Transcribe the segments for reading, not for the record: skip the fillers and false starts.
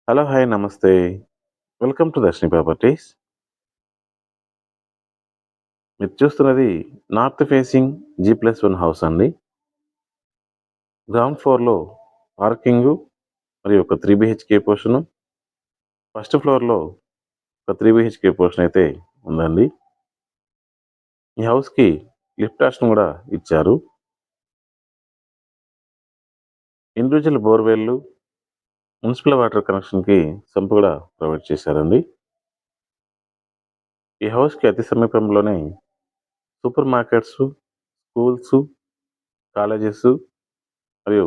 Hello! Hi! నమస్తే. Welcome to Darshini properties. మీరు చూస్తున్నది నార్త్ ఫేసింగ్ జీ+1 హౌస్ అండి. గ్రౌండ్ ఫ్లోర్‌లో పార్కింగు మరియు ఒక 3 బీహెచ్‌కే పోర్షను. ఫస్ట్ ఫ్లోర్‌లో ఒక 3 బీహెచ్‌కే పోర్షన్ అయితే ఉందండి. ఈ హౌస్‌కి లిఫ్ట్ ఆప్షన్ గూడా ఇచ్చారు. ఇండివిడ్యువల్ బోర్‌వెల్లు, మునిసిపల్ వాటర్ కనెక్షన్‌కి సంప్ గూడా ప్రొవైడ్ చేశారండి. ఈ హౌస్‌కి అతి సమీపంలోనే సూపర్ మార్కెట్సు, స్కూల్సు, కాలేజెసు మరియు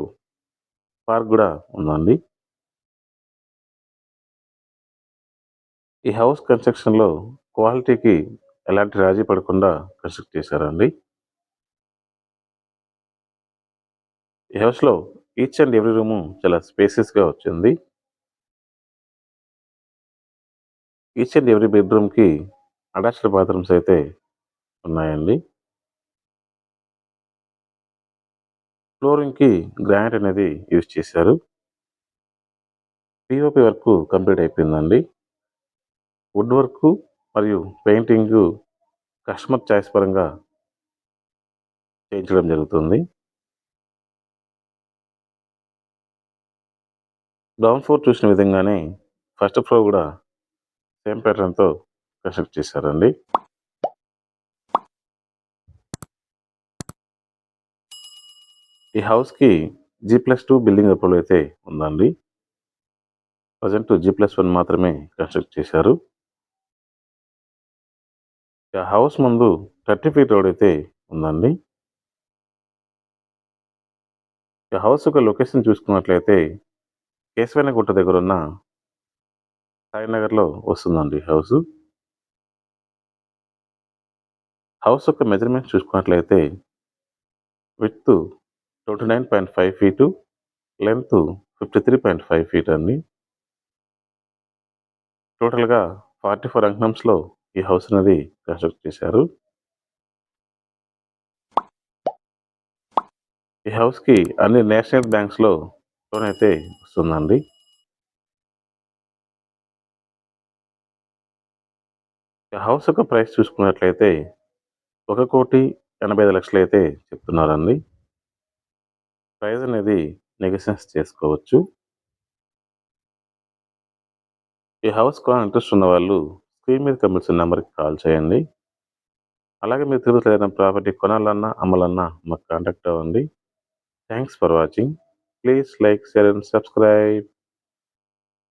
పార్క్ గూడా ఉందండి. ఈ హౌస్ కన్‌స్ట్రక్షన్‌లో క్వాలిటీకి ఎలాంటి రాజీ పడకుండా కన్‌స్ట్రక్ట్ చేశారండి. ఈ హౌస్‌లో ఈచ్ అండ్ ఎవ్రీ రూము చాలా స్పేసియస్‌గా వచ్చింది. ఈచ్ అండ్ ఎవ్రీ బెడ్‌రూమ్‌కి అటాచ్డ్ బాత్రూమ్స్ అయితే ఉన్నాయండి. ఫ్లోరింగ్‌కి గ్రానైట్ అనేది యూజ్ చేశారు. పీఓపీ వర్కు కంప్లీట్ అయిపోయిందండి. వుడ్ వర్కు మరియు పెయింటింగు కస్టమర్ చాయిస్ పరంగా చేయించడం జరుగుతుంది. గ్రౌండ్ ఫ్లోర్ చూసిన విధంగానే ఫస్ట్ ఫ్లోర్ గూడా సేమ్ ప్యాటర్న్‌తో కన్‌స్ట్రక్ట్ చేశారండి. ఈ హౌస్‌కి జీ+2 బిల్డింగ్ అప్రూవల్ అయితే ఉందండి. ప్రెజెంట్ జీ+1 మాత్రమే కన్‌స్ట్రక్ట్ చేశారు. ఆ హౌస్ ముందు 30 ఫీట్ రోడ్ అయితే ఉందండి. ఈ హౌస్ యొక్క లొకేషన్ చూసుకున్నట్లయితే కేశవనగుట్ట దగ్గరున్న సాయినగర్‌లో వస్తుందండి హౌసు. హౌస్ యొక్క మెజర్‌మెంట్స్ చూసుకున్నట్లయితే విడ్త్ 29.5 ఫీటు, లెంగ్త్ 53.5 ఫీట్ అండి. టోటల్‌గా 44 అంకణంస్‌లో ఈ హౌస్ అనేది కన్‌స్ట్రక్ట్ చేశారు. ఈ హౌస్‌కి అన్ని నేషనల్ బ్యాంక్స్‌లో లోన్ అయితే వస్తుందండి. ఈ హౌస్ యొక్క ప్రైస్ చూసుకున్నట్లయితే 1,85,00,000 అయితే చెప్తున్నారండి. ప్రైస్ అనేది నెగోషియేట్ చేసుకోవచ్చు. ఈ హౌస్ కొనాలని ఇంట్రెస్ట్ ఉన్నవాళ్ళు స్క్రీన్ మీద కనిపిస్తున్న నంబర్‌కి కాల్ చేయండి. అలాగే మీరు తిరుపతిలో ఏదైనా ప్రాపర్టీ కొనాలన్నా, అమ్మాలన్నా మాకు కాంటాక్ట్ అవ్వండి. Thanks for watching. Please like, share and subscribe.